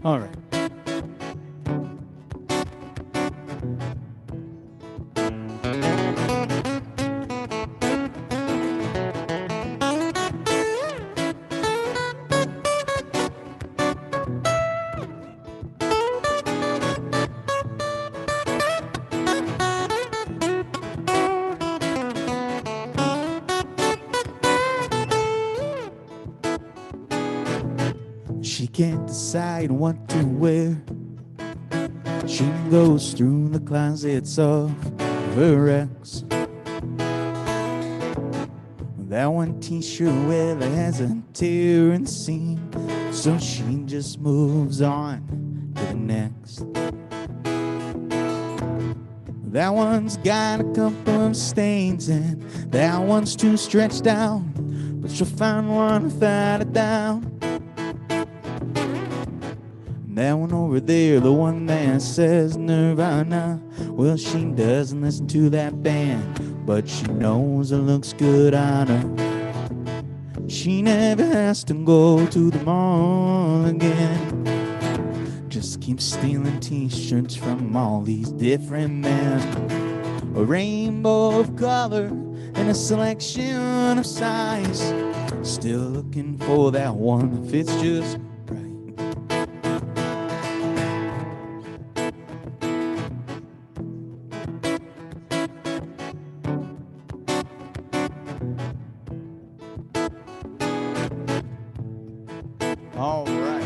All right. She can't decide what to wear. She goes through the closets of her ex. That one t-shirt where there has a tear in the seam, so she just moves on to the next. That one's got a couple of stains and that one's too stretched out, but she'll find one without a doubt. That one over there, the one that says Nirvana, well, she doesn't listen to that band, but she knows it looks good on her. She never has to go to the mall again. Just keeps stealing t-shirts from all these different men. A rainbow of color and a selection of size. Still looking for that one that fits just right. All right.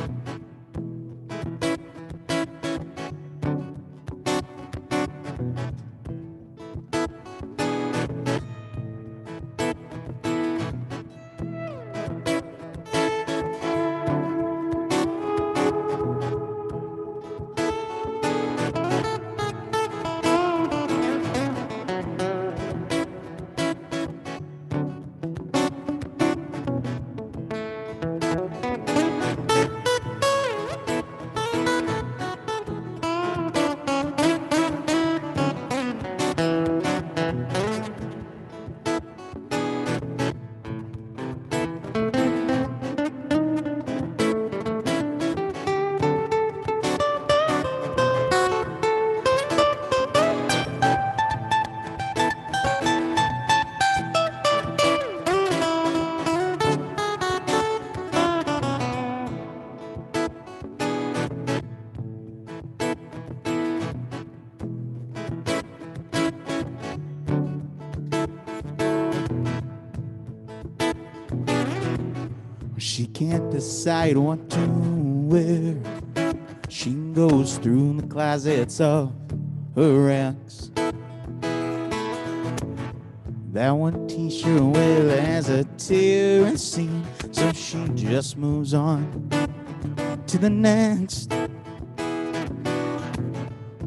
She can't decide what to wear. She goes through the closets of her ex. That one t-shirt well has a tear and seam, so she just moves on to the next.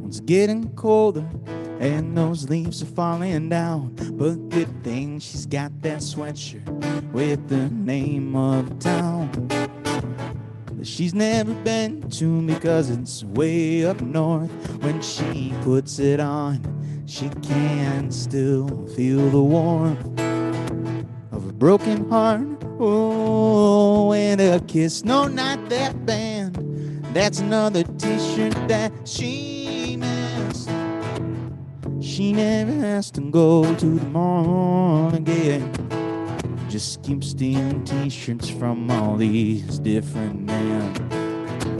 It's getting colder and those leaves are falling down, but good thing she's got that sweatshirt with the name of the town that she's never been to because it's way up north. When she puts it on, she can still feel the warmth of a broken heart. Oh, and a kiss. No, not that band. That's another t-shirt that she missed. She never has to go to the mall again. Just keep stealing t-shirts from all these different men.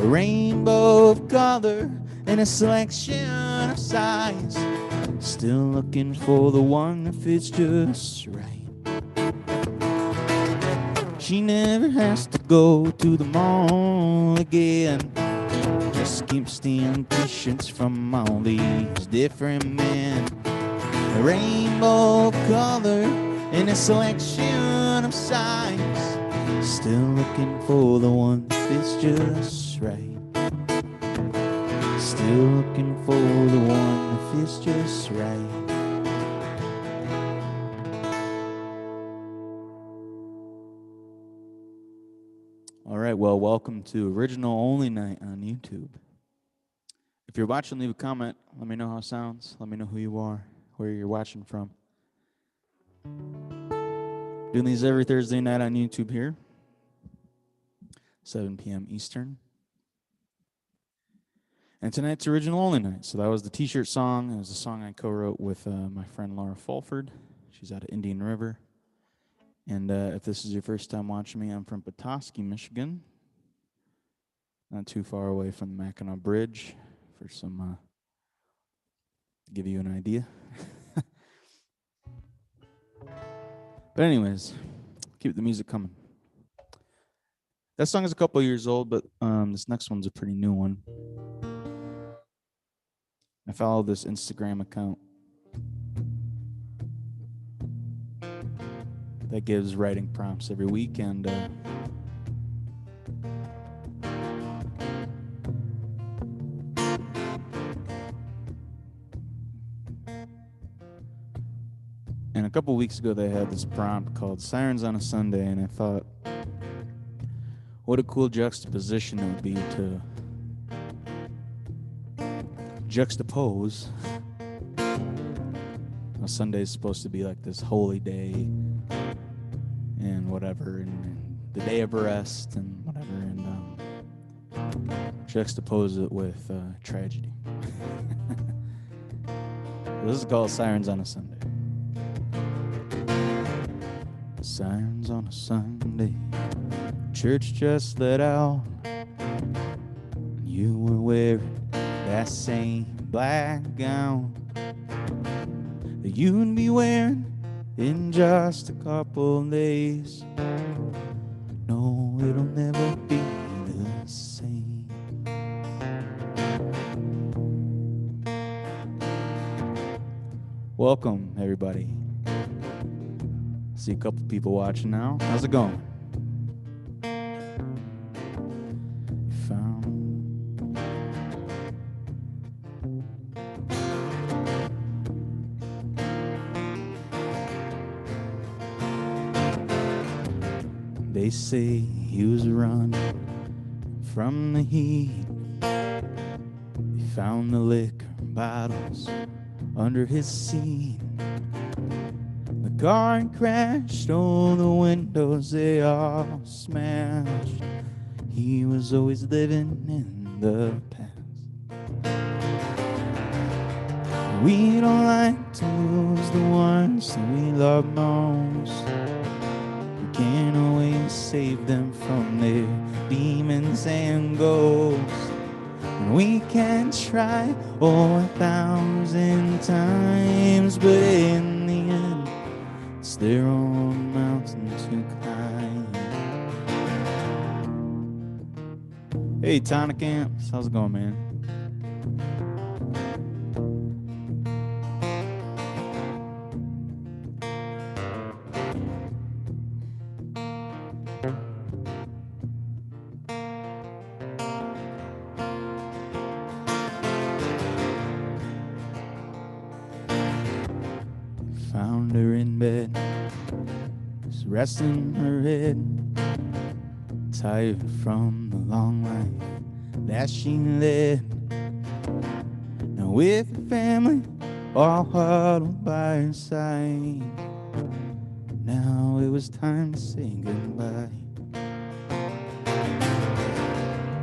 A rainbow of color and a selection of size. Still looking for the one that fits just right. She never has to go to the mall again. Just keep stealing t-shirts from all these different men. A rainbow of color and a selection of size. Still looking for the one that fits just right. Still looking for the one that fits just right. All right, well, welcome to Original Only Night on YouTube. If you're watching, leave a comment. Let me know how it sounds. Let me know who you are, where you're watching from. Doing these every Thursday night on YouTube here, 7 p.m. Eastern. And tonight's original only night. So that was the T-Shirt song. It was a song I co-wrote with my friend Laura Fulford. She's out of Indian River. And if this is your first time watching me, I'm from Petoskey, Michigan. Not too far away from the Mackinac Bridge for some, to give you an idea. But anyways, keep the music coming. That song is a couple years old, but this next one's a pretty new one. I follow this Instagram account that gives writing prompts every week, and a couple weeks ago they had this prompt called Sirens on a Sunday, and I thought, what a cool juxtaposition it would be to juxtapose. Sunday is supposed to be like this holy day and whatever, and the day of rest and whatever, and juxtapose it with tragedy. This is called Sirens on a Sunday. Sirens on a Sunday, church just let out. You were wearing that same black gown that you'd be wearing in just a couple days. No, it'll never be the same. Welcome, everybody. See a couple people watching now. How's it going? They say he was running from the heat. They found the liquor bottles under his seat. The car crashed, all the windows they all smashed. He was always living in the past. We don't like to lose the ones that we love most. Can't always save them from their demons and ghosts. And we can try 1,000 times, but in the end, it's their own mountain to climb. Hey, Tonic Amps, how's it going, man? Found her in bed, just resting her head, tired from the long life that she led. Now with her family all huddled by her side, now it was time to say goodbye.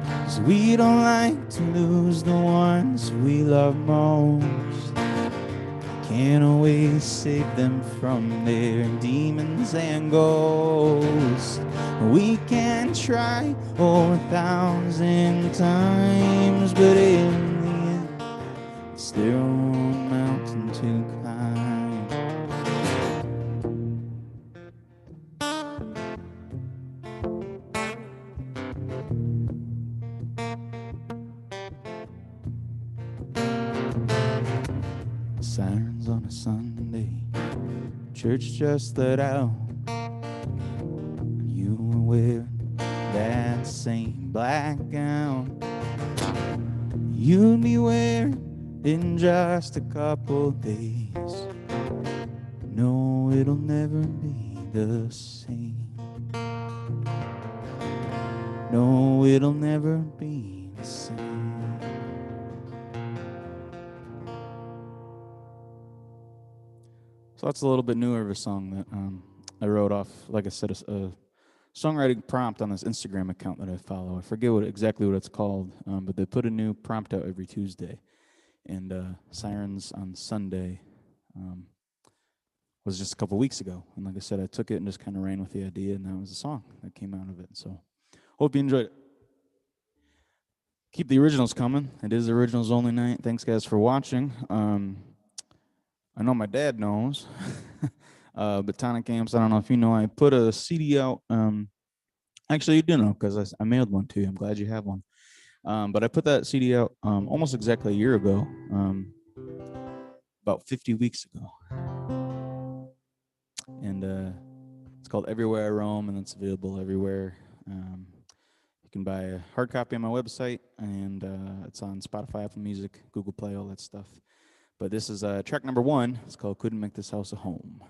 'Cause we don't like to lose the ones we love most. Can't always save them from their demons and ghosts. We can try 1,000 times, but in the end, it's their own mountain to climb. Sirens on a Sunday, church just let out. You were wearing that same black gown you'd be wearing in just a couple days. No, it'll never be the same. No, it'll never be the same. So that's a little bit newer of a song that I wrote off, like I said, a songwriting prompt on this Instagram account that I follow. I forget exactly what it's called, but they put a new prompt out every Tuesday. And Sirens on Sunday was just a couple weeks ago. And like I said, I took it and just kind of ran with the idea, and that was a song that came out of it. So hope you enjoyed it. Keep the originals coming. It is originals only night. Thanks, guys, for watching. I know my dad knows, but Tonic Amps, I don't know if you know, I put a CD out. Actually, you do know because I mailed one to you. I'm glad you have one. But I put that CD out almost exactly a year ago, about 50 weeks ago. And it's called Everywhere I Roam, and it's available everywhere. You can buy a hard copy on my website, and it's on Spotify, Apple Music, Google Play, all that stuff. But this is track number 1. It's called Couldn't Make This House a Home.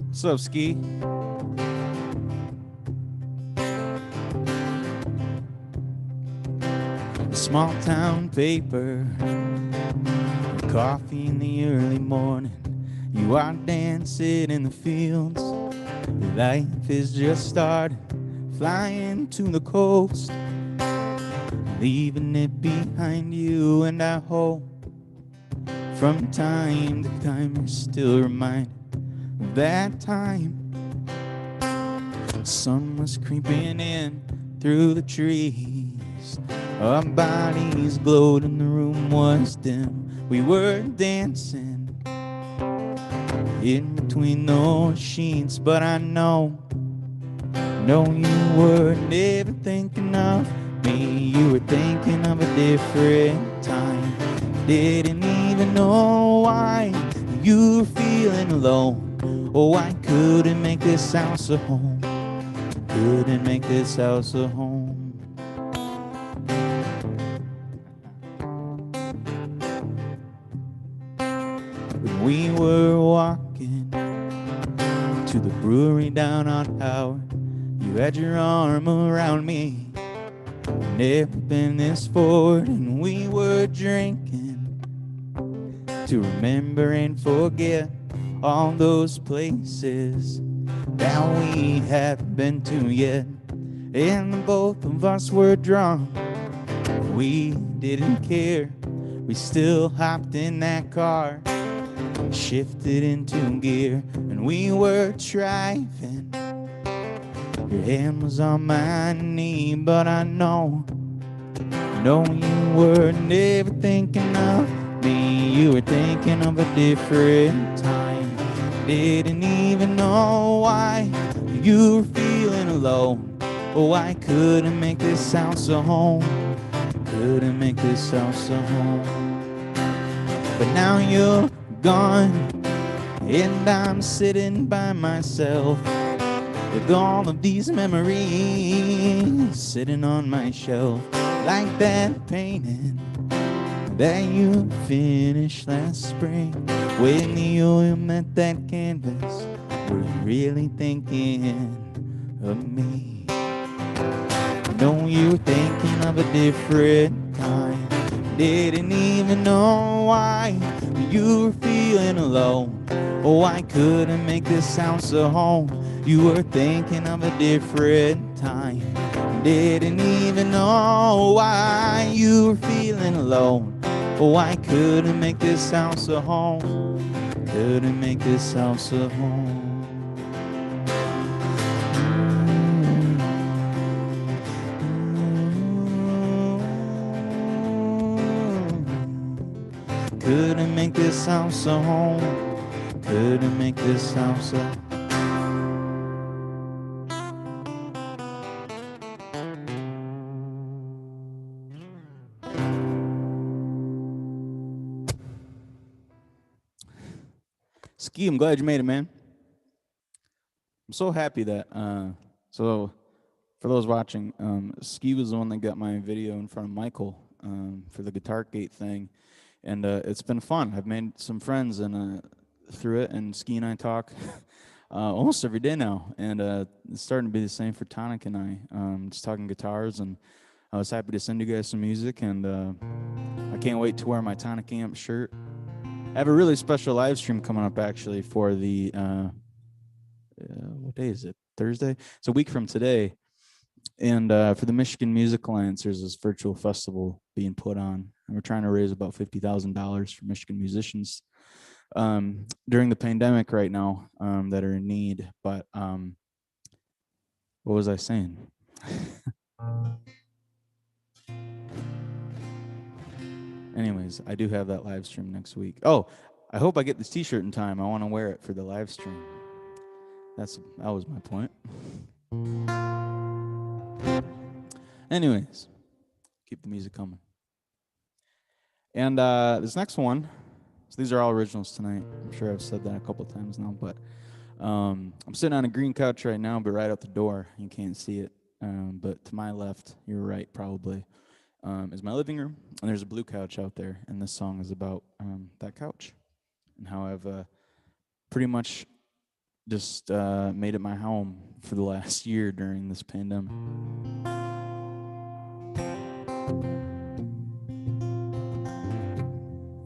What's up, Ski? A small town paper, coffee in the early morning. You are dancing in the fields. Your life is just starting, flying to the coast, leaving it behind you. And I hope from time to time you're still reminded of that time. The sun was creeping in through the trees. Our bodies glowed and the room was dim. We were dancing in between those sheets, but I know you were never thinking of me. You were thinking of a different time. Didn't even know why you were feeling alone. Oh, I couldn't make this house a home. Couldn't make this house a home. When we were walking to the brewery down on Howard, you had your arm around me. Never been this forward, and we were drinking to remember and forget all those places that we haven't been to yet. And both of us were drunk. We didn't care. We still hopped in that car, shifted into gear, and we were driving. Your hand was on my knee, but I know you were never thinking of me. You were thinking of a different time. Didn't even know why you were feeling alone. Oh, I couldn't make this house a home. Couldn't make this house a home. But now you're gone, and I'm sitting by myself with all of these memories sitting on my shelf, like that painting that you finished last spring. When you met that canvas, were you really thinking of me? No, you were thinking of a different time. Didn't even know why you were feeling alone. Oh, I couldn't make this house a home. You were thinking of a different time. Didn't even know why you were feeling alone. Oh, I couldn't make this house a home. Couldn't make this house a home. Couldn't make this house a home. Couldn't make this house a home. Ski, I'm glad you made it, man. I'm so happy that, so for those watching, Ski was the one that got my video in front of Michael for the Guitar Gate thing. And it's been fun. I've made some friends and through it, and Ski and I talk almost every day now. And it's starting to be the same for Tonic and I, just talking guitars. And I was happy to send you guys some music, and I can't wait to wear my Tonic Amp shirt. I have a really special live stream coming up, actually, for the, what day is it? Thursday? It's a week from today. And for the Michigan Music Alliance, there's this virtual festival being put on. And we're trying to raise about $50,000 for Michigan musicians during the pandemic right now that are in need. But what was I saying? Anyways, I do have that live stream next week. Oh, I hope I get this T-shirt in time. I want to wear it for the live stream. That was my point. Anyways, keep the music coming. And this next one, so these are all originals tonight. I'm sure I've said that a couple of times now, but I'm sitting on a green couch right now, but right out the door, you can't see it. But to my left, your right probably, is my living room, and there's a blue couch out there, and this song is about that couch and how I've pretty much just made it my home for the last year during this pandemic.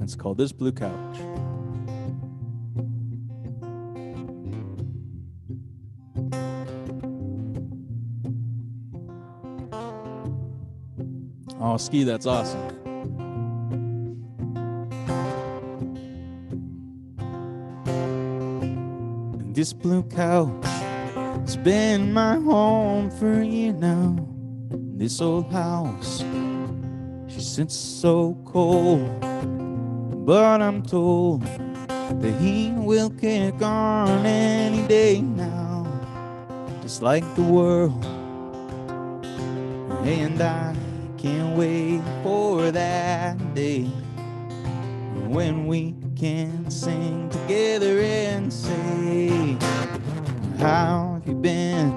It's called This Blue Couch. Oh, Ski, that's awesome. And this blue couch, it's been my home for a year now. This old house, she sits so cold, but I'm told that he will kick on any day now, just like the world. And I can't wait for that day when we can sing together and say, how have you been?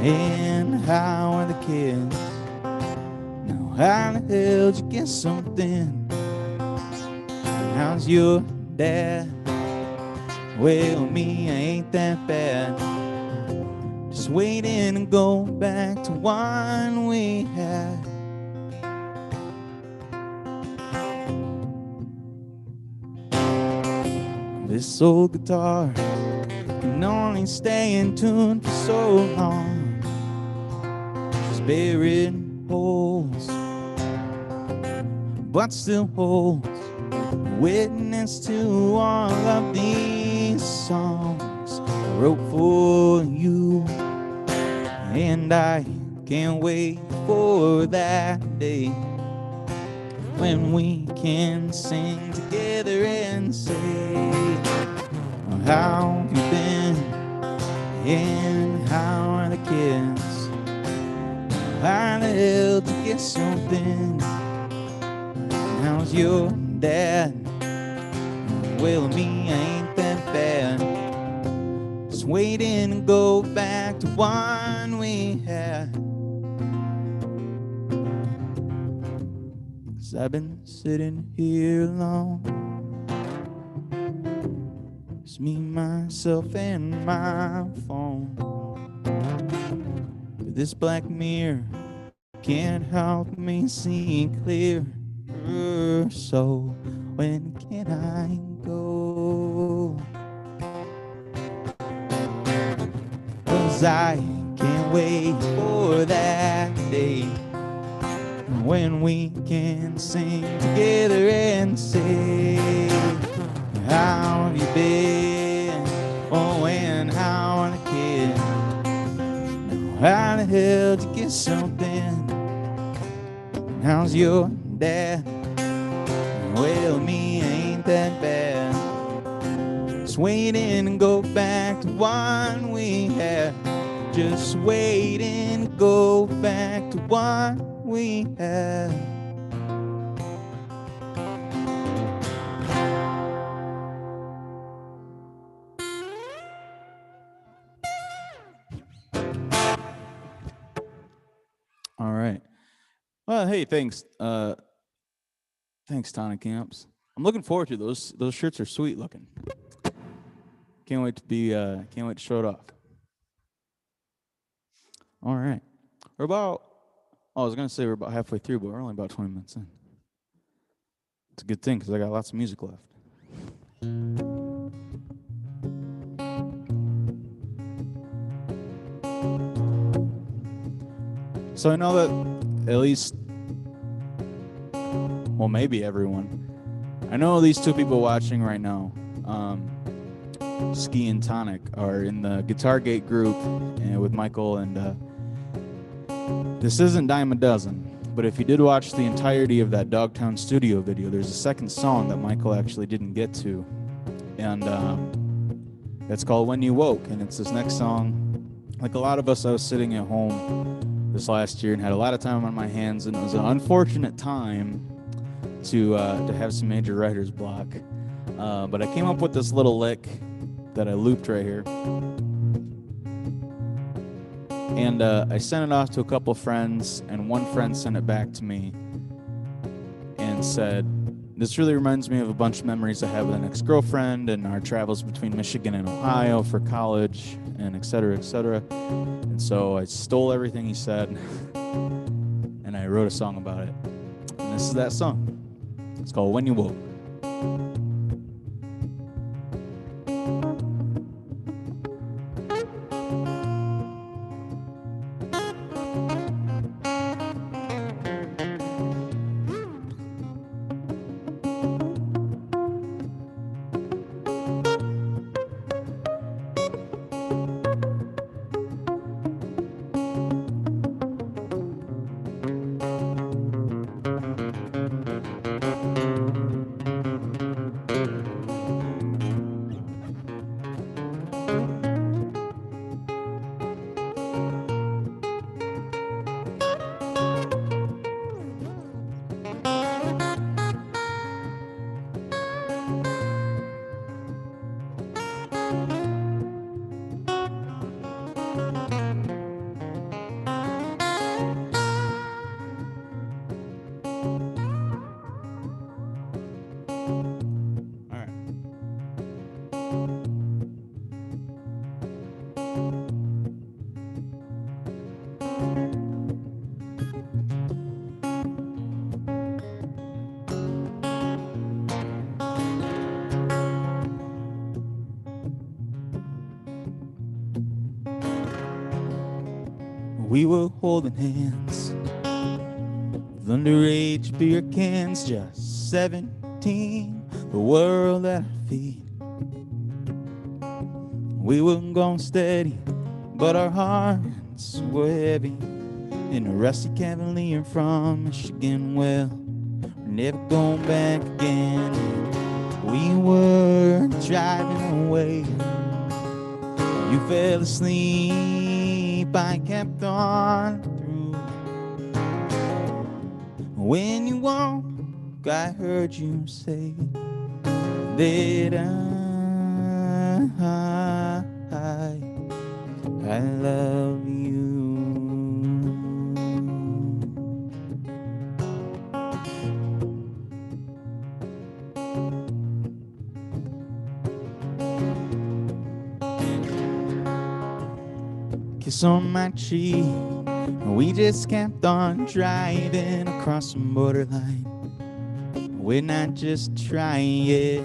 And how are the kids? Now how the hell did you get something? How's your dad? Well, me, I ain't that bad. Just waiting to go back to one we had. This old guitar can only stay in tune for so long. It's buried in holes, but still holds witness to all of these songs I wrote for you. And I can't wait for that day when we can sing together and say, how have you been? And how are the kids? How the hell did you get something? How's your dad? Well, me, I ain't that bad. Just waiting to go back to one we had. 'Cause I've been sitting here alone. It's me, myself, and my phone. But this black mirror can't help me see clear. So when can I go? 'Cause I can't wait for that day when we can sing together and say, how have you been? Oh, and how are the kids? Now, how the hell did you get something? How's your dad? Well, me, ain't that bad. Just waiting to go back to one we had. Just waiting to go back to what we had. All right. Well, hey, thanks. Thanks, Tonic Camps. I'm looking forward to those. Those shirts are sweet looking. Can't wait to show it off. All right. We're about Oh, I was going to say we're about halfway through, but we're only about 20 minutes in. It's a good thing because I got lots of music left. So I know that at least, well, maybe everyone. I know these two people watching right now, Ski and Tonic, are in the Guitar Gate group with Michael, and this isn't Dime a Dozen, but if you did watch the entirety of that Dogtown Studio video, there's a second song that Michael actually didn't get to, and it's called When You Woke, and it's this next song. Like a lot of us, I was sitting at home this last year and had a lot of time on my hands, and it was an unfortunate time to have some major writer's block. But I came up with this little lick that I looped right here. And I sent it off to a couple friends, and one friend sent it back to me and said, this really reminds me of a bunch of memories I have with an ex-girlfriend and our travels between Michigan and Ohio for college, and et cetera, et cetera. And so I stole everything he said, and I wrote a song about it. And this is that song. It's called When You Woke. We were holding hands with underage beer cans, just 17, the world at our feet. We were going steady, but our hearts were heavy. In a rusty Cavalier from Michigan, well, we're never going back again. We were driving away. You fell asleep, I kept on through. When you woke, I heard you say that I love you. Kiss on my cheek, we just kept on driving across the borderline. We're not just trying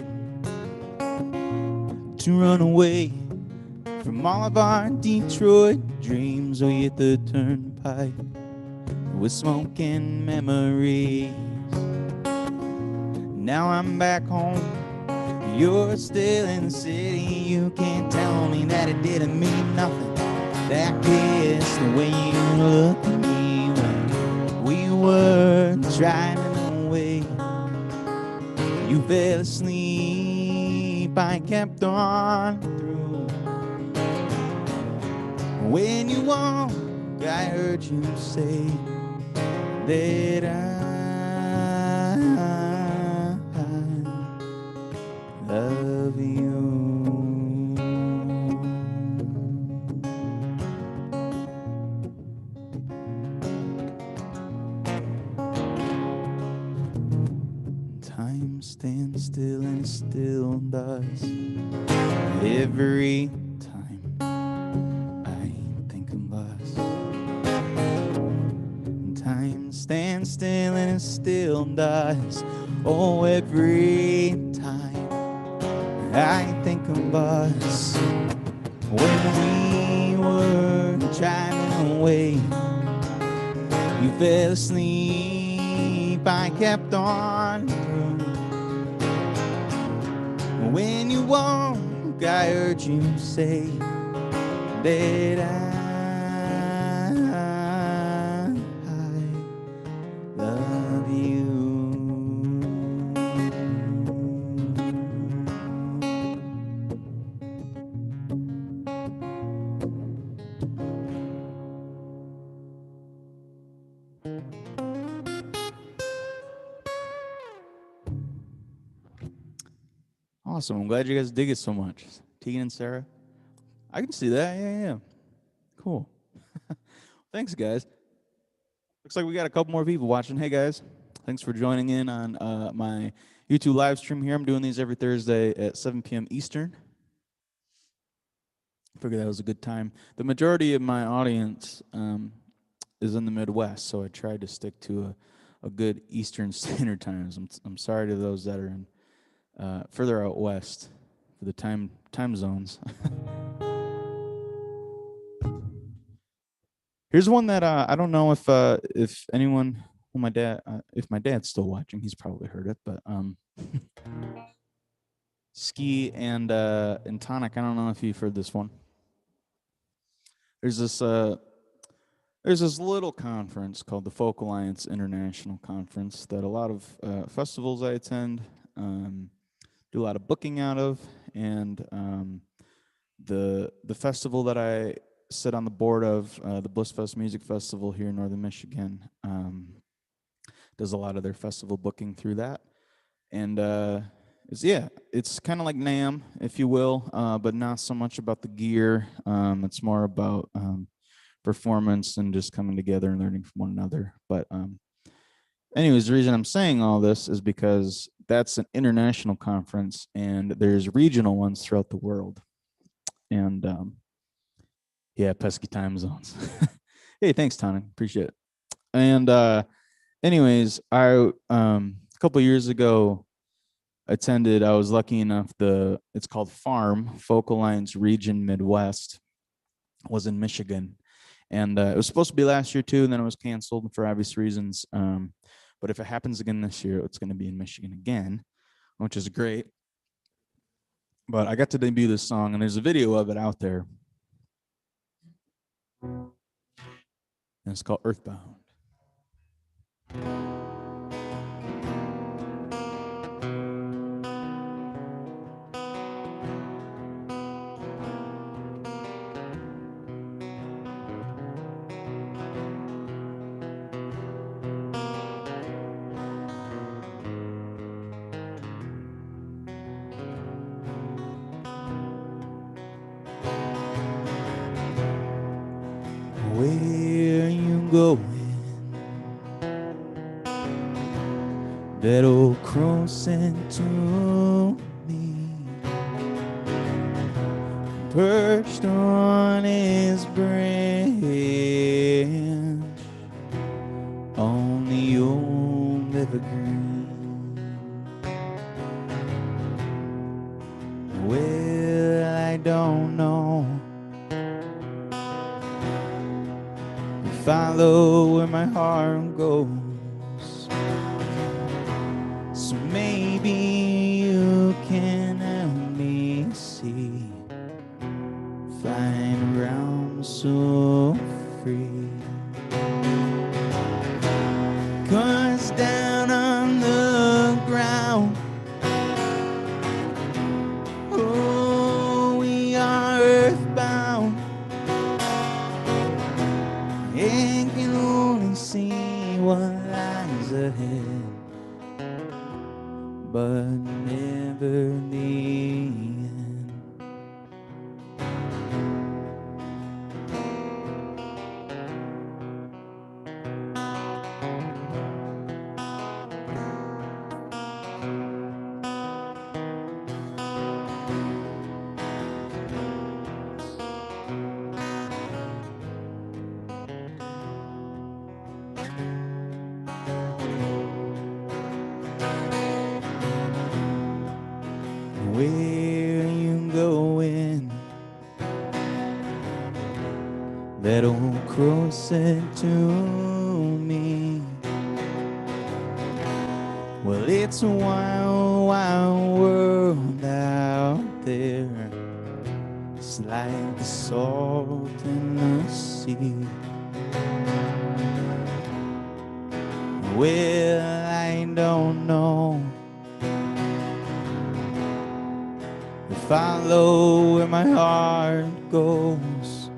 to run away from all of our Detroit dreams. We hit the turnpike with smoke and memories. Now I'm back home, you're still in the city. You can't tell me that it didn't mean nothing. That is the way you look at me when we were driving away. You fell asleep, I kept on through. When you woke, I heard you say that I love you. Time stands still and it still does. Every time I think of us, Time stands still and it still does. Oh, every time I think of us when we were driving away. You fell asleep, I kept on. When you woke, I heard you say that I love you. Awesome. I'm glad you guys dig it so much. Tegan and Sarah. I can see that. Yeah. Cool. Thanks, guys. Looks like we got a couple more people watching. Hey, guys. Thanks for joining in on my YouTube live stream here. I'm doing these every Thursday at 7 p.m. Eastern. Figured that was a good time. The majority of my audience is in the Midwest, so I tried to stick to a good Eastern Standard Times. I'm sorry to those that are in further out west for the time zones. Here's one that I don't know if anyone, well, my dad, if my dad's still watching, he's probably heard it, but Ski and Tonic. I don't know if you've heard this one. There's this little conference called the Folk Alliance International Conference that a lot of festivals I attend do a lot of booking out of, and the festival that I sit on the board of, the Blissfest Music Festival here in Northern Michigan, does a lot of their festival booking through that, and it's kind of like NAMM, if you will, but not so much about the gear. It's more about performance and just coming together and learning from one another. But anyways, the reason I'm saying all this is because that's an international conference, and there's regional ones throughout the world. And yeah, pesky time zones. Hey, thanks, Tonic. Appreciate it. And anyways, I a couple years ago attended. I was lucky enough. It's called FARM, Folk Alliance Region Midwest, was in Michigan, and it was supposed to be last year too, and then it was canceled for obvious reasons. But if it happens again this year, it's going to be in Michigan again, which is great. But I got to debut this song, and there's a video of it out there, and it's called Earthbound. Where you going? That old crow sent to me, perched on his branch on the old evergreen. Well, I don't know. Follow where my heart goes. So maybe you can help me see, flying around so free. 'Cause down on the ground, oh, we are earthbound, and can only see what lies ahead, but never the end. that old crow said to me, well, it's a wild, wild world out there. It's like the salt in the sea. Well, I don't know. Follow where my heart goes,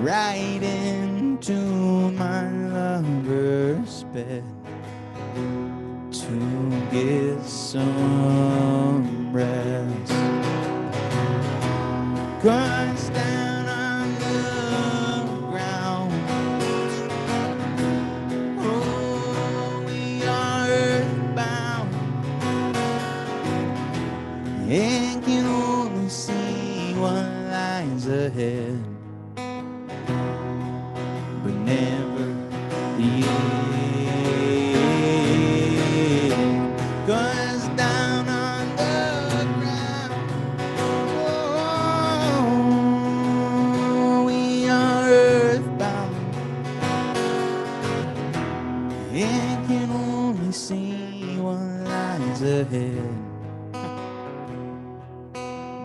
right into my lover's bed to get some rest. 'Cause down on the ground, oh, we are earthbound, and can only see what lies ahead, but never the end. 'Cause down on the ground, oh, we are earthbound, and can only see what lies ahead,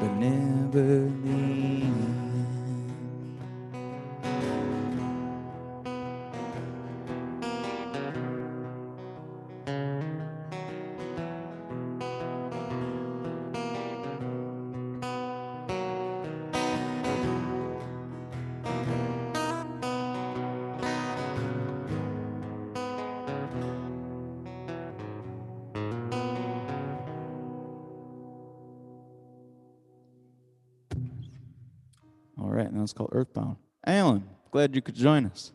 but never the end. All right, and that's called Earthbound. Alan, glad you could join us.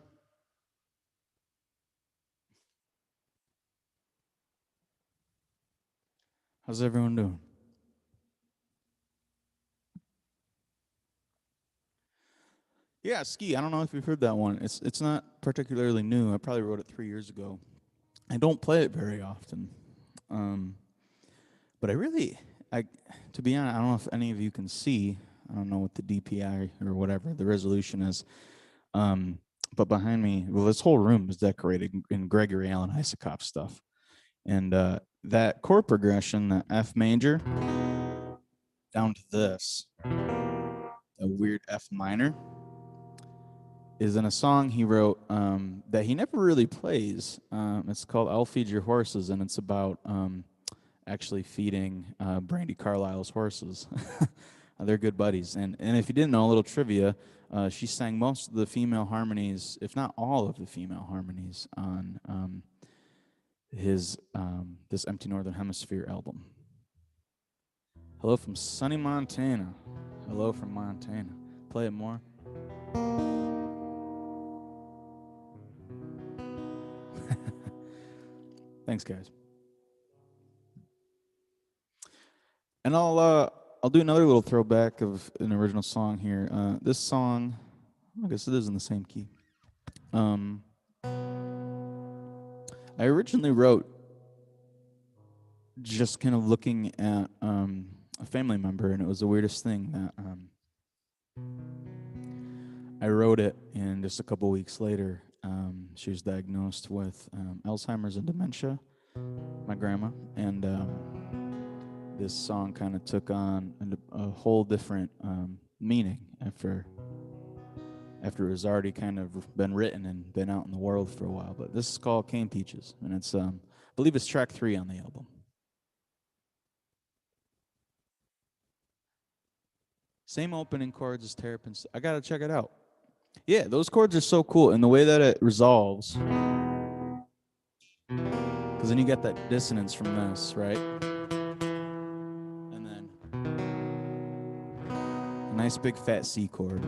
How's everyone doing? Yeah, Ski. I don't know if you've heard that one. It's not particularly new. I probably wrote it 3 years ago. I don't play it very often, um, but I to be honest, I don't know if any of you can see. I don't know what the DPI or whatever the resolution is. Um, but behind me, well, this whole room is decorated in Gregory Alan Isakov stuff, and that chord progression, the F major, down to this, a weird F minor, is in a song he wrote that he never really plays. It's called "I'll Feed Your Horses," and it's about actually feeding Brandy Carlisle's horses. They're good buddies. And if you didn't know, a little trivia, she sang most of the female harmonies, if not all of the female harmonies, on his this Empty Northern Hemisphere album. Hello from sunny Montana. Hello from Montana. Play it more. Thanks, guys. And I'll do another little throwback of an original song here. This song, I guess it is in the same key. I originally wrote just kind of looking at a family member, and it was the weirdest thing that I wrote it, and just a couple weeks later, she was diagnosed with Alzheimer's and dementia, my grandma, and this song kind of took on a whole different meaning after it was already kind of been written and been out in the world for a while. But this is called Cane Peaches, and it's I believe it's track 3 on the album. Same opening chords as Terrapins. I gotta check it out. Yeah, those chords are so cool, and the way that it resolves, because then you get that dissonance from this, right? And then a nice big fat C chord.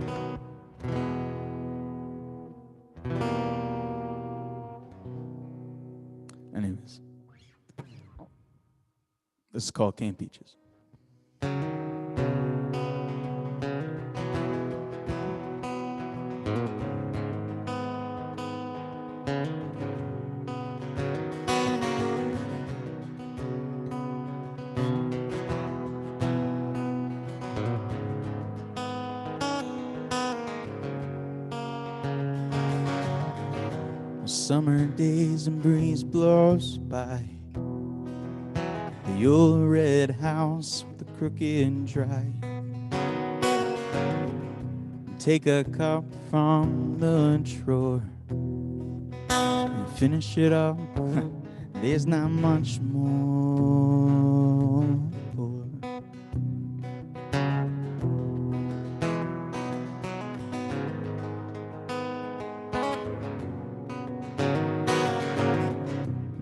Anyways, this is called Cane Peaches. Summer days and breeze blows by the old red house with the crooked dry. Take a cup from the drawer and finish it up. There's not much more.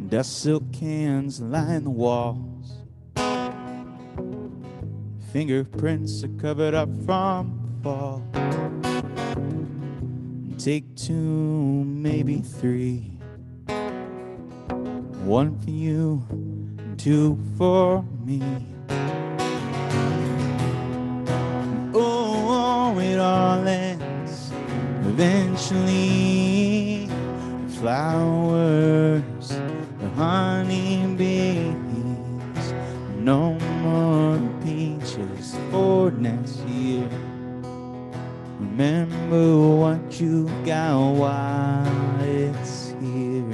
Dust silk cans line the walls. Fingerprints are covered up from fall. Take two, maybe three. One for you, two for me. Oh, it all ends eventually. The flowers, the honeybees. No more peaches for next year. Remember what you got while it's here.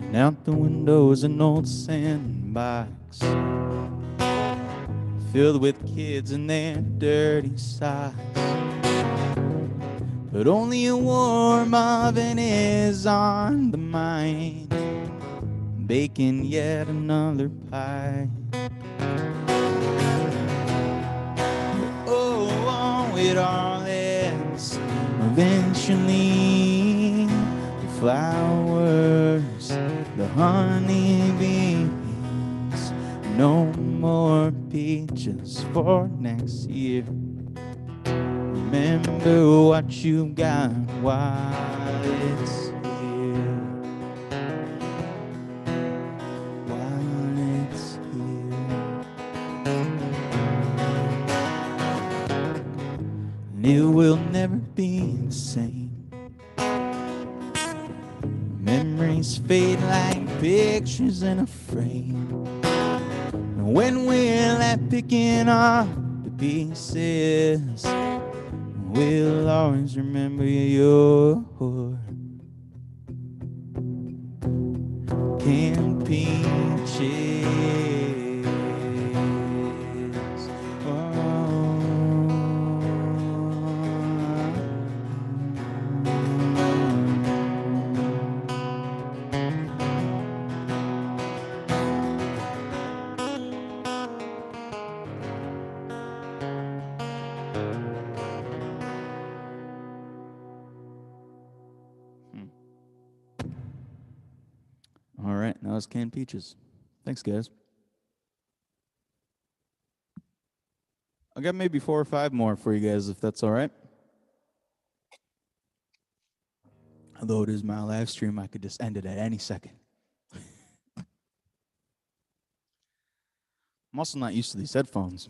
And out the window is an old sandbox filled with kids and their dirty socks. But only a warm oven is on the mind, baking yet another pie. Oh, it all ends eventually. The flowers, the honeybees. No more peaches for next year. Remember what you got while it's here. While it's here. And it will never be the same. Memories fade like pictures in a frame. When we're left picking up the pieces, we'll always remember your canned peaches. All right, now it's canned peaches. Thanks, guys. I got maybe 4 or 5 more for you guys, if that's all right. Although it is my live stream, I could just end it at any second. I'm also not used to these headphones.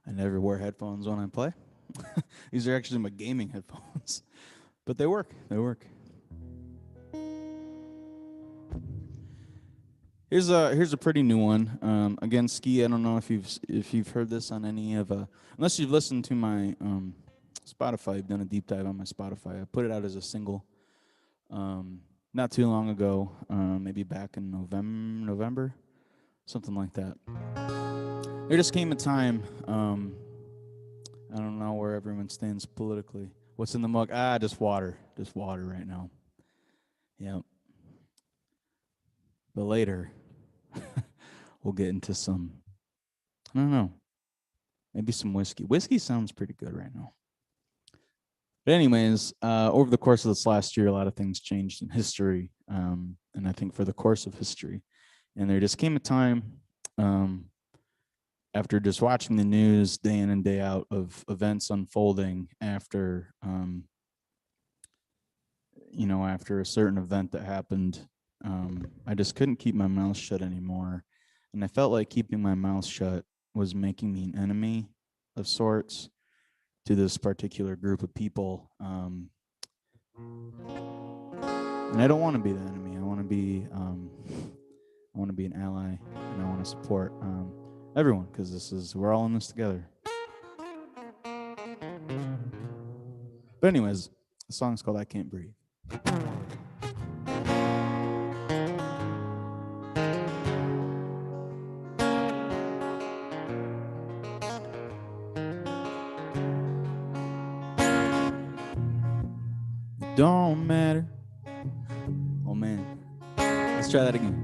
I never wear headphones when I play. These are actually my gaming headphones. But they work. They work. Here's a pretty new one. Again, Ski. I don't know if you've heard this on any of unless you've listened to my Spotify. I've done a deep dive on my Spotify. I put it out as a single not too long ago, maybe back in November, something like that. There just came a time. I don't know where everyone stands politically. What's in the mug? Just water right now. Yep. But later, we'll get into some, I don't know, maybe some whiskey. Whiskey sounds pretty good right now. But anyways, over the course of this last year, a lot of things changed in history, and I think for the course of history. And there just came a time after just watching the news day in and day out of events unfolding after, after a certain event that happened, I just couldn't keep my mouth shut anymore. And I felt like keeping my mouth shut was making me an enemy of sorts. to this particular group of people. And I don't want to be the enemy. I want to be an ally, and I want to support everyone, because we're all in this together. But anyways, the song's called "I Can't Breathe." It don't matter. Oh man, let's try that again.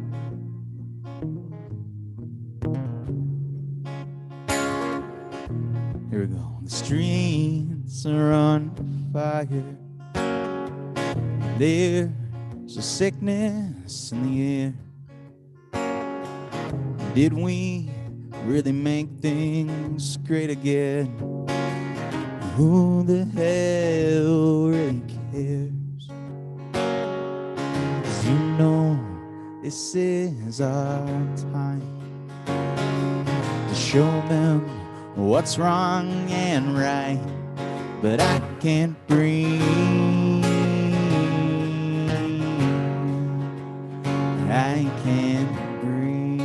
Here we go. The streets are on fire. There's a sickness in the air. Did we really make things great again? Who the hell really cares? 'Cause you know this is our time to show them what's wrong and right. But I can't breathe. I can't breathe.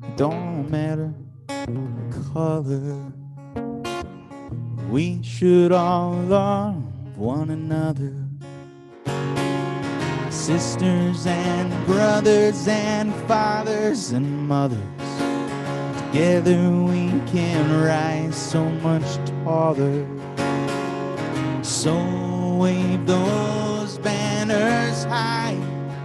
It don't matter the color. We should all love one another. Sisters and brothers and fathers and mothers. Together we can rise so much taller. So wave those banners high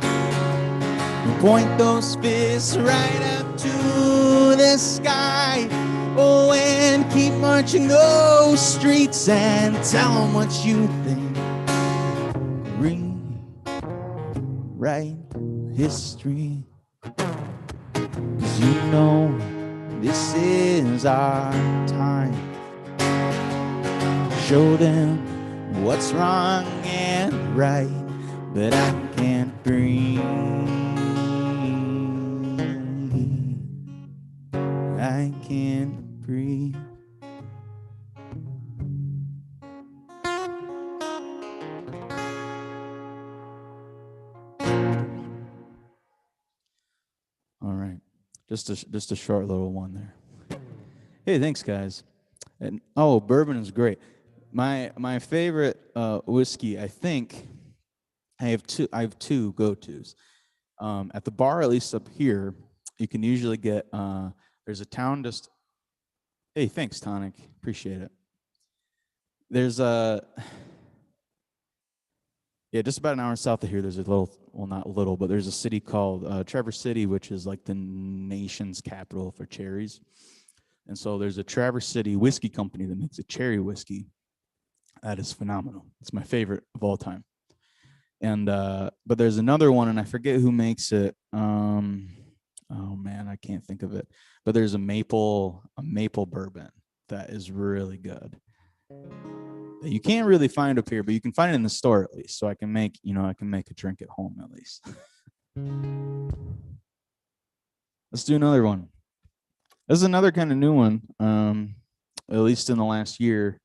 and point those fists right up to the sky. Oh, and keep marching those streets and tell them what you think. Rewrite history, 'cause you know this is our time. Show them what's wrong and right, but I can't breathe. I can't breathe. All right, just a short little one there. Hey, thanks, guys. And oh, bourbon is great. My favorite whiskey, I think, I have two go-tos. At the bar, at least up here, you can usually get. There's a town just. Hey, thanks, Tonic. Appreciate it. There's a. Yeah, just about an hour south of here, there's a little, well, not little, but there's a city called Traverse City, which is like the nation's capital for cherries. And so there's a Traverse City whiskey company that makes a cherry whiskey. That is phenomenal. It's my favorite of all time. And but there's another one, and I forget who makes it. Oh man, I can't think of it. But there's a maple bourbon that is really good. You can't really find up here, but you can find it in the store at least. So I can make a drink at home at least. Let's do another one. This is another kind of new one, at least in the last year.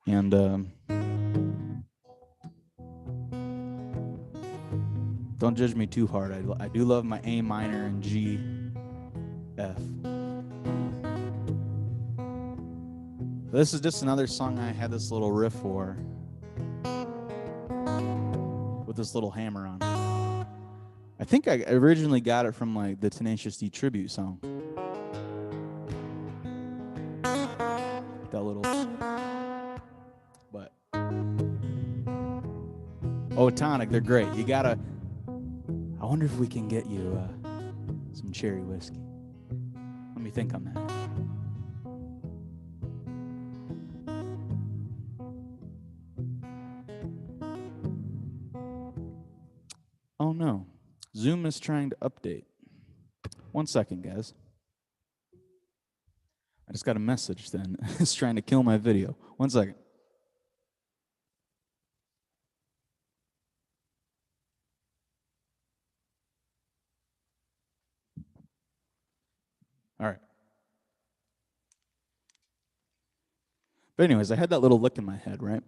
And don't judge me too hard. I do love my A minor and G, F. This is just another song I had this little riff for, with this little hammer on it. I think I originally got it from like the Tenacious D tribute song. That little, but oh, Tonic, they're great. You gotta. I wonder if we can get you some cherry whiskey. Let me think on that. Oh no, Zoom is trying to update. 1 second, guys. I just got a message then. It's trying to kill my video. 1 second. All right. But anyways, I had that little lick in my head, right?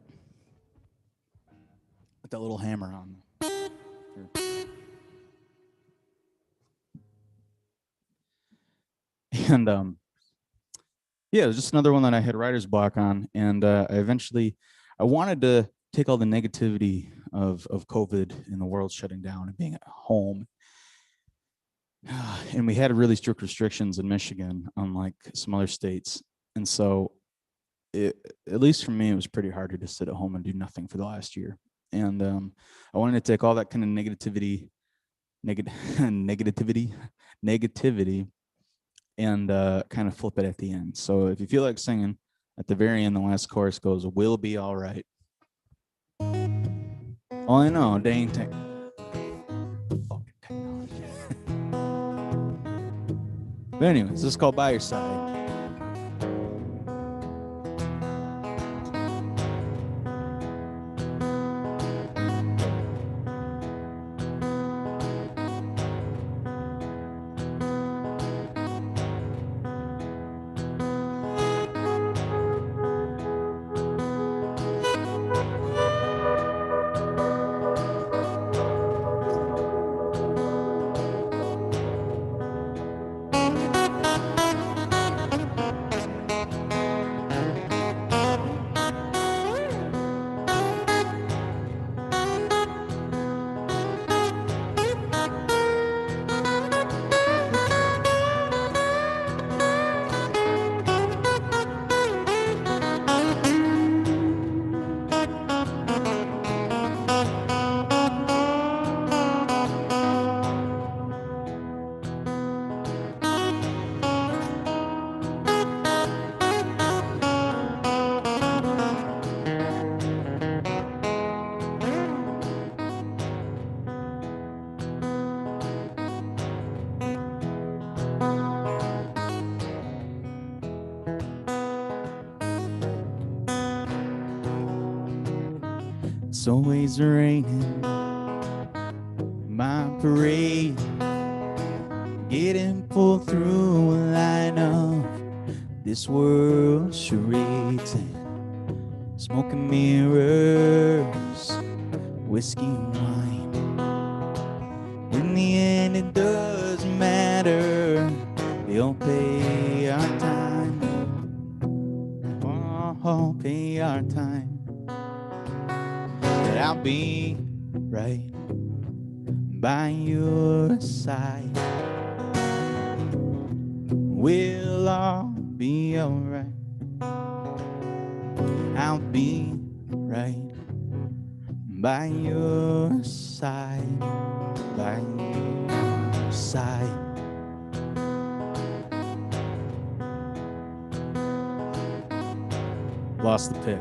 With that little hammer on. And yeah, it was just another one that I had writer's block on, and I wanted to take all the negativity of COVID and the world shutting down and being at home. And we had really strict restrictions in Michigan, unlike some other states. And so, at least for me, it was pretty hard to just sit at home and do nothing for the last year. And I wanted to take all that kind of negativity, and kind of flip it at the end. So if you feel like singing, at the very end, the last chorus goes, "We'll be all right." Oh, I know, dang fucking technology. But anyways, this is called By Your Side. It's always raining, my parade, getting pulled through a line of this world charades and smoking mirrors, whiskey and wine. In the end, it doesn't matter, they'll pay our time, oh, pay our time. But I'll be right by your side. We'll all be alright. I'll be right by your side, by your side. Lost the pick.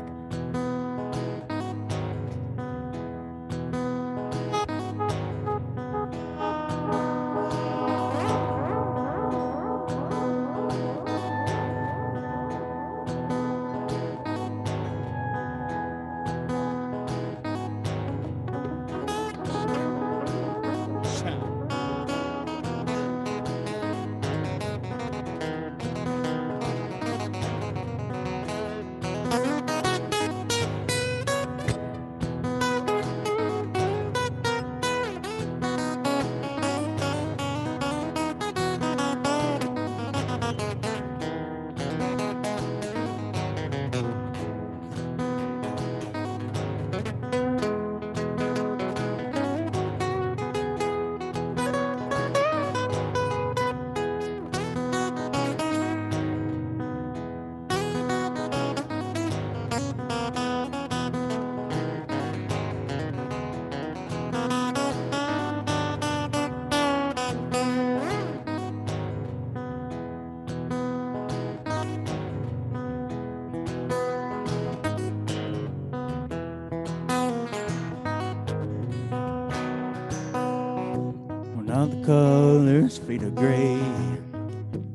All the colors fade to gray,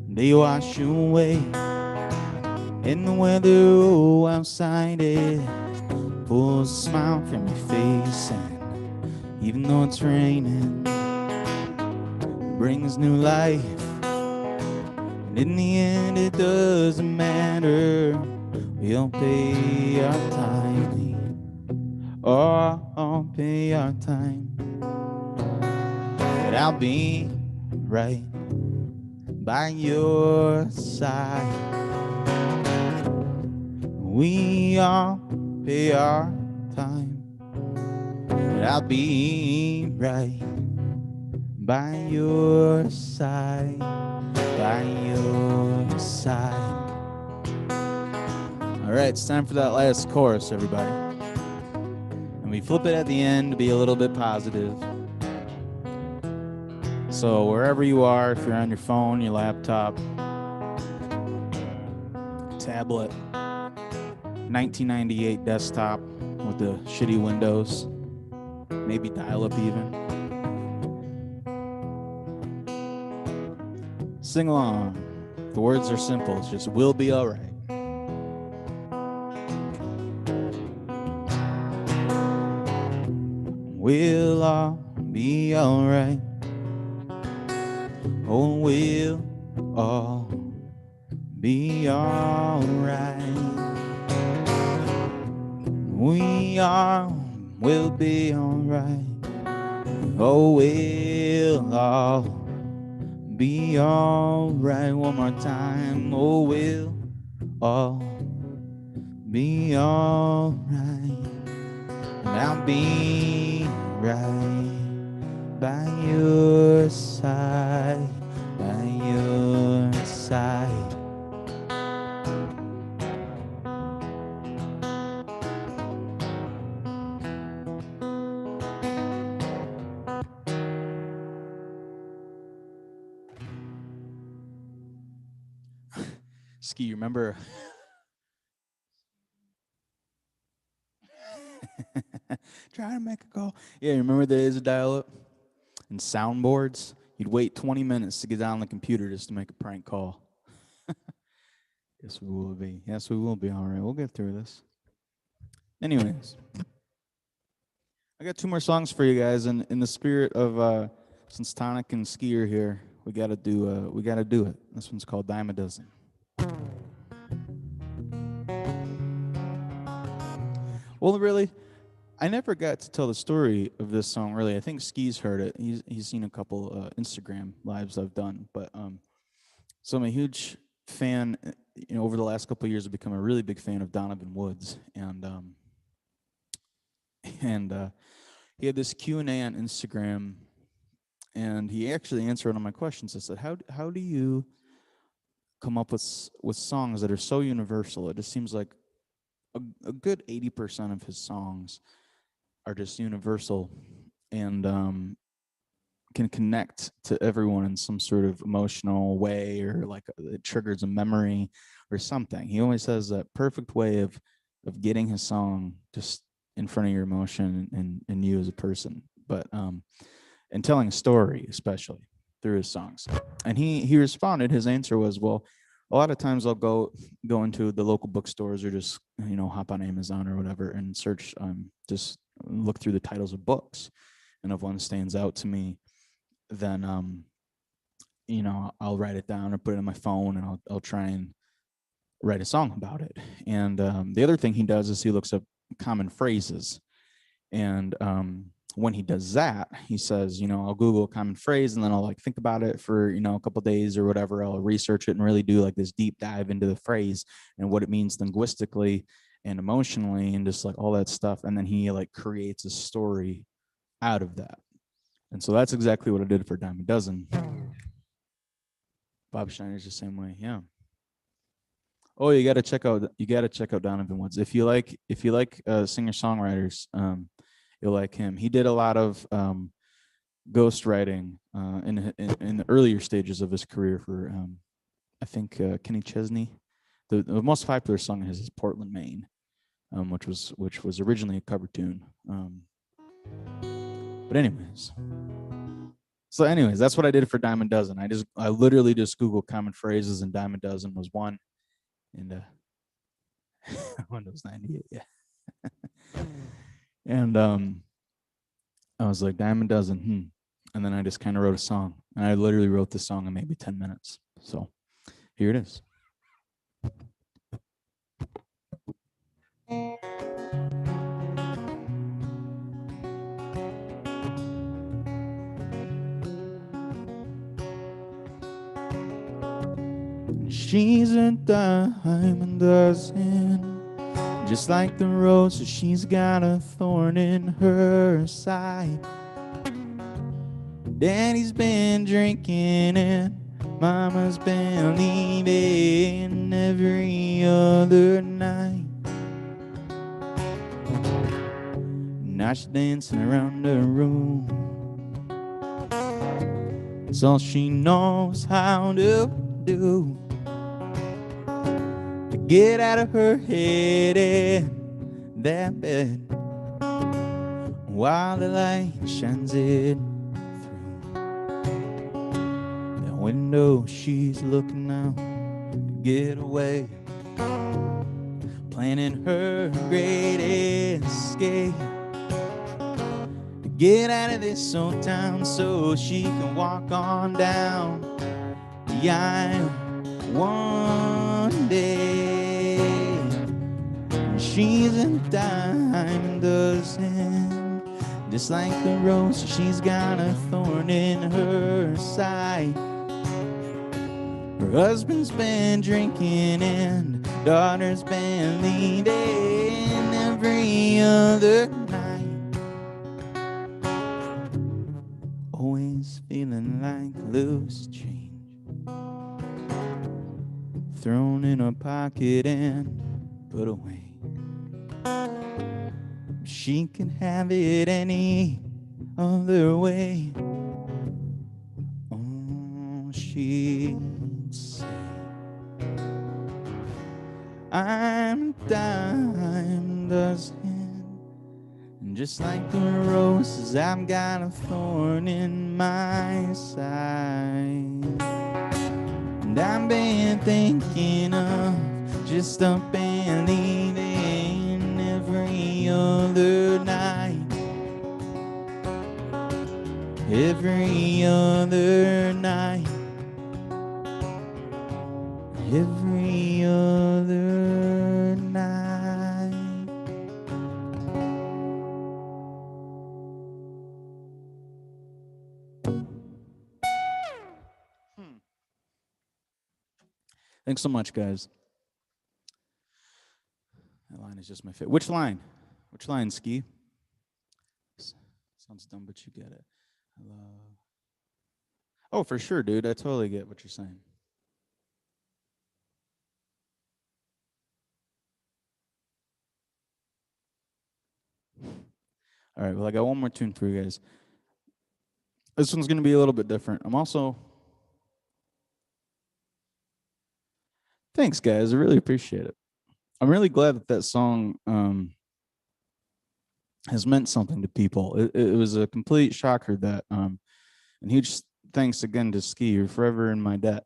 they wash away, and the weather outside it pulls a smile from your face, and even though it's raining, it brings new life, and In the end, it doesn't matter. We'll pay our time. Oh, I'll pay our time. But I'll be right by your side. We all pay our time. But I'll be right by your side. By your side. All right, it's time for that last chorus, everybody. And we flip it at the end to be a little bit positive. So wherever you are, if you're on your phone, your laptop, tablet, 1998 desktop with the shitty windows, maybe dial-up even. Sing along. The words are simple. It's just, we'll be all right. We'll all be all right. Oh, we'll all be all right. We all will be all right. Oh, we'll all be all right. One more time. Oh, we'll all be all right. And I'll be right by your side, by your side. Ski, you remember? Try to make a call. Yeah, you remember the days of dial-up and soundboards? You'd wait 20 minutes to get on the computer just to make a prank call. Yes, we will be. Yes, we will be. All right, we'll get through this. Anyways, I got 2 more songs for you guys, and in the spirit of since Tonic and Ski are here, we gotta do it. This one's called Dime a Dozen. Well, really, I never got to tell the story of this song. Really, I think Ski's heard it. He's seen a couple Instagram lives I've done, but so I'm a huge fan. You know, over the last couple of years, I've become a really big fan of Donovan Woods, and he had this Q&A on Instagram, and he actually answered one of my questions. I said, "How do you come up with songs that are so universal?" It just seems like a good 80% of his songs are just universal and can connect to everyone in some sort of emotional way, or like it triggers a memory or something. He always has that perfect way of getting his song just in front of your emotion and you as a person, but and telling a story, especially through his songs. And he responded. His answer was, well, a lot of times I'll go into the local bookstores or just hop on Amazon or whatever and search, just look through the titles of books, and if one stands out to me, then I'll write it down or put it on my phone, and I'll try and write a song about it. And the other thing he does is he looks up common phrases, and when he does that, he says, I'll Google a common phrase, and then I'll like think about it for a couple days or whatever. I'll research it and really do like this deep dive into the phrase and what it means linguistically and emotionally and just like all that stuff, and then he like creates a story out of that. And so that's exactly what I did for Dime a Dozen. Bob Schneider's the same way. Yeah. Oh, you gotta check out Donovan Woods. If you like singer-songwriters, you'll like him. He did a lot of ghostwriting in the earlier stages of his career for I think Kenny Chesney. The most popular song of his is Portland, Maine, which was originally a cover tune. But anyways. So anyways, that's what I did for Dime a Dozen. I literally just Googled common phrases, and Dime a Dozen was one. And Windows 98, yeah. And I was like, Dime a Dozen, and then I just kind of wrote a song. And I literally wrote this song in maybe 10 minutes. So Here it is. She's a diamond dozen, just like the rose, so she's got a thorn in her side. Daddy's been drinking and Mama's been leaving every other night. Now she's dancing around the room. It's all she knows how to do, to get out of her head in that bed while the light shines it through the window. She's looking out to get away, planning her great escape, to get out of this old town so she can walk on down the aisle one day. She's a dime dozen, just like the rose, so she's got a thorn in her side. Her husband's been drinking and daughter's been leaving every other night. Always feeling like loose change, thrown in a pocket and put away. She can have it any other way. Oh, she'd say, I'm a dime dozen, and just like the roses, I've got a thorn in my side. And I've been thinking of just up and leaving every other night. Every other night. Every other night. Thanks so much, guys. That line is just my favorite. Which line? Which line, Ski? Sounds dumb, but you get it. Hello. Oh, for sure, dude. I totally get what you're saying. All right, well, I got one more tune for you guys. This one's going to be a little bit different. I'm also... Thanks, guys. I really appreciate it. I'm really glad that that song has meant something to people. It was a complete shocker that, and huge thanks again to Ski. You're forever in my debt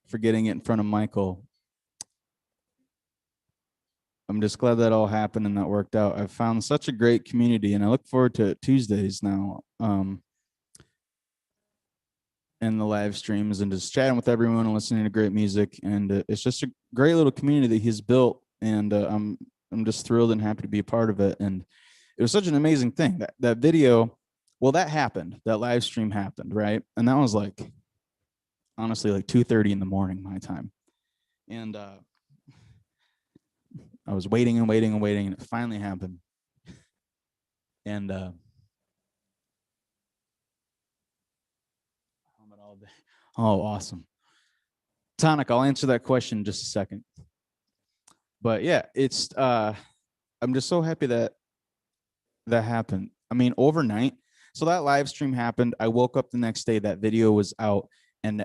for getting it in front of Michael. I'm just glad that all happened and that worked out. I've found such a great community, and I look forward to Tuesdays now, and the live streams and just chatting with everyone and listening to great music. And it's just a great little community that he's built, and I'm just thrilled and happy to be a part of it. And it was such an amazing thing, that video. Well, that happened. That live stream happened, right? And that was like, honestly, like 2:30 in the morning my time. And I was waiting and waiting and waiting, and it finally happened. And oh, awesome. Tonic, I'll answer that question in just a second. But yeah, it's I'm just so happy that that happened. I mean, overnight. So that live stream happened. I woke up the next day, that video was out, and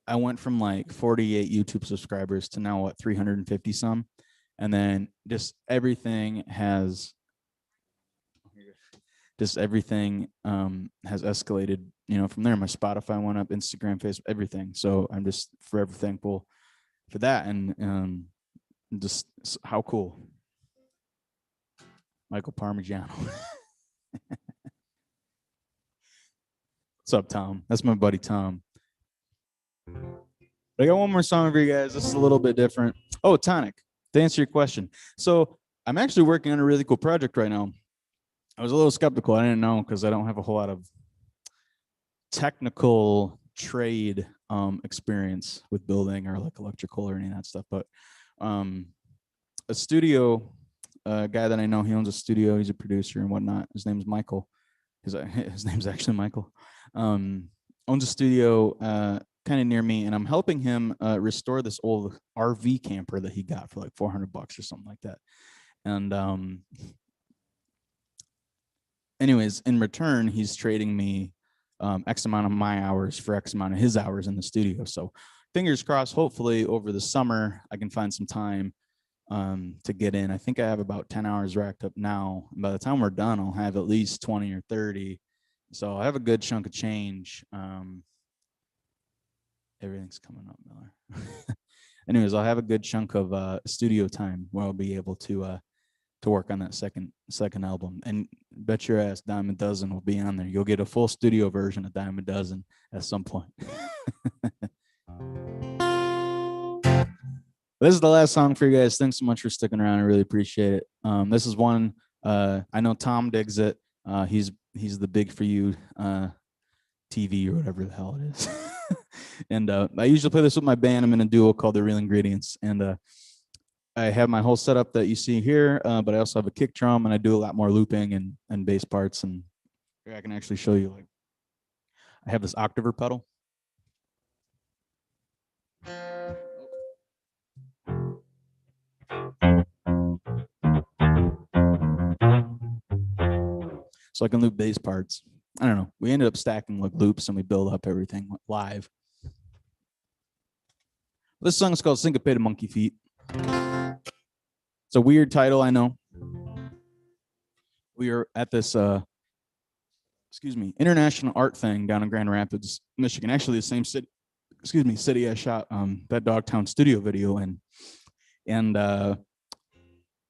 I went from like 48 YouTube subscribers to now, what, 350 some. And then just everything has escalated, you know, from there. My Spotify went up, Instagram, Facebook, everything. So I'm just forever thankful for that. And just how cool. Michael Parmigiano. What's up, Tom? That's my buddy Tom. I got one more song for you guys. This is a little bit different. Oh, Tonic, to answer your question. So I'm actually working on a really cool project right now. I was a little skeptical. I didn't know because I don't have a whole lot of technical trade experience with building or like electrical or any of that stuff. But a studio guy that I know, he owns a studio. He's a producer and whatnot. His name's Michael. His name's actually Michael. Owns a studio kind of near me, and I'm helping him restore this old RV camper that he got for like $400 or something like that. And anyways, in return, he's trading me X amount of my hours for X amount of his hours in the studio. So fingers crossed, hopefully over the summer, I can find some time to get in. I think I have about 10 hours racked up now. And by the time we're done, I'll have at least 20 or 30. So I have a good chunk of change. Everything's coming up, Miller. Anyways, I'll have a good chunk of studio time where I'll be able to work on that second album. And bet your ass Dime a Dozen will be on there. You'll get a full studio version of Dime a Dozen at some point. This is the last song for you guys. Thanks so much for sticking around. I really appreciate it. This is one I know Tom digs it. He's the Big For You TV or whatever the hell it is. And I usually play this with my band. I'm in a duo called The Real Ingredients, and I have my whole setup that you see here, but I also have a kick drum, and I do a lot more looping and bass parts. And here I can actually show you, like, I have this octaver pedal. So I can loop bass parts. I don't know. We ended up stacking like loops and we build up everything live. This song is called Syncopated Monkey Feet. It's a weird title, I know. We are at this international art thing down in Grand Rapids, Michigan. Actually the same city I shot that Dogtown studio video in. And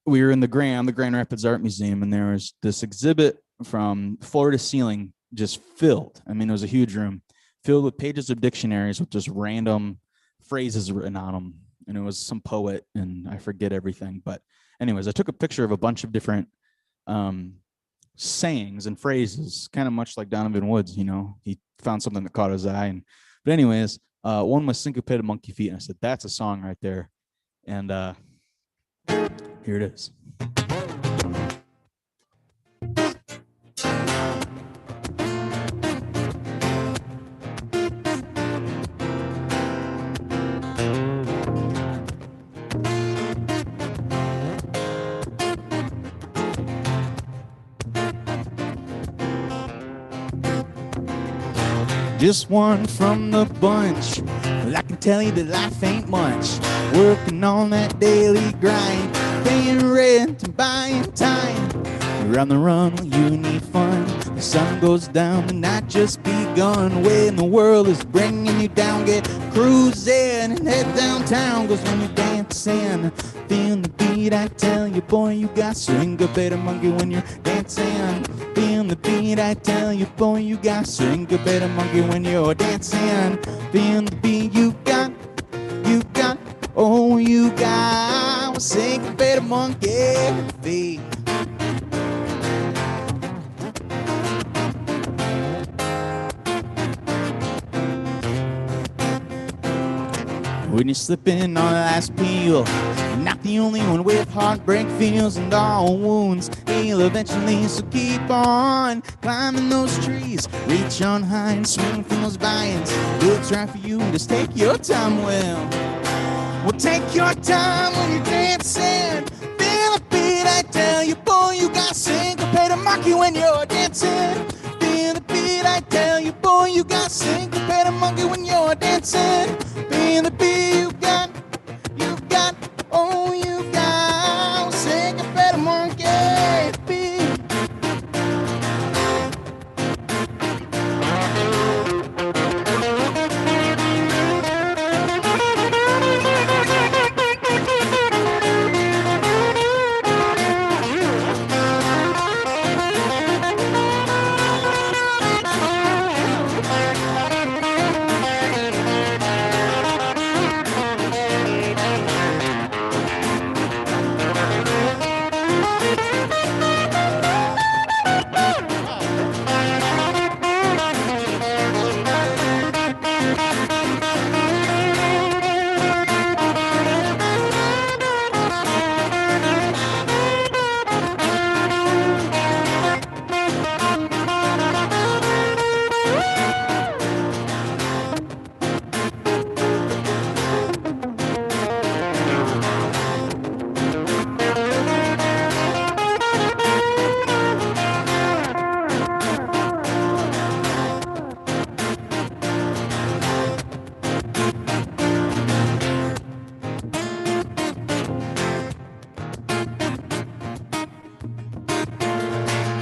we were in the Grand Rapids Art Museum, and there was this exhibit from floor to ceiling just filled. I mean, it was a huge room filled with pages of dictionaries with just random phrases written on them. And it was some poet, and I forget everything. But anyways, I took a picture of a bunch of different sayings and phrases, kind of much like Donovan Woods, you know. He found something that caught his eye. But anyways, one was Syncopated Monkey Feet, and I said, that's a song right there. And here it is. Just one from the bunch. Well, I can tell you that life ain't much. Working on that daily grind, paying rent and buying time. You're on the run, you need fun. The sun goes down, the night just begun. When the world is bringing you down, get cruising and head downtown. 'Cause when you're dancing, feeling the beat, I tell you, boy, you got syncopated monkey when you're dancing. Feeling the beat, I tell you, boy, you got syncopated monkey when you're dancing. Feeling the beat, you got, oh, you got a syncopated monkey feet. When you're slipping on the last peel, you're not the only one with heartbreak feels, and all wounds heal eventually. So keep on climbing those trees, reach on high and swing from those vines. It's right for you, just take your time. Well, take your time when you're dancing. Feel the beat, I tell you, boy, you got syncopated monkey when you're dancing. Feel the beat, I tell you, boy, you got syncopated monkey when you're dancing. Feel the beat, you got, oh, you got syncopated monkey feet.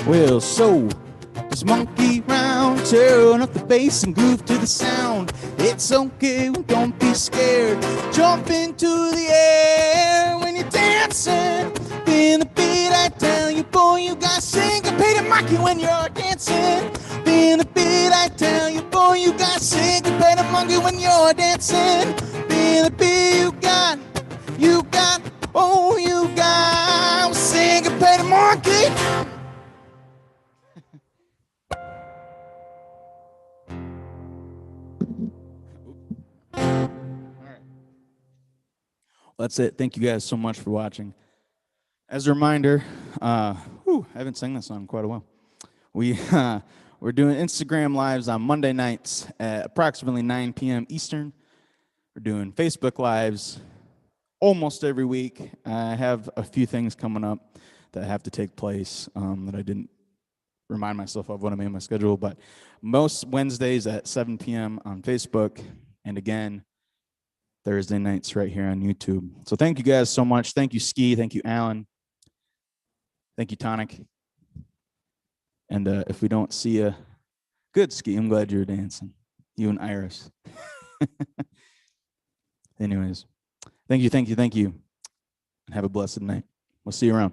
Well, so just monkey round, turn up the bass and groove to the sound. It's okay, don't be scared. Jump into the air when you're dancing. Feel the beat, I tell you, boy, you got syncopated monkey when you're dancing. Feel the beat, I tell you, boy, you got syncopated monkey when you're dancing. Feel the beat, oh, you got syncopated monkey. That's it. Thank you guys so much for watching. As a reminder, I haven't sang this song in quite a while. We're doing Instagram lives on Monday nights at approximately 9 p.m. Eastern. We're doing Facebook lives almost every week. I have a few things coming up that have to take place that I didn't remind myself of when I made my schedule, but most Wednesdays at 7 p.m. on Facebook, and again, Thursday nights right here on YouTube. So thank you guys so much. Thank you, Ski. Thank you, Alan. Thank you, Tonic. And if we don't see you, good, Ski. I'm glad you're dancing. You and Iris. Anyways, thank you. And have a blessed night. We'll see you around.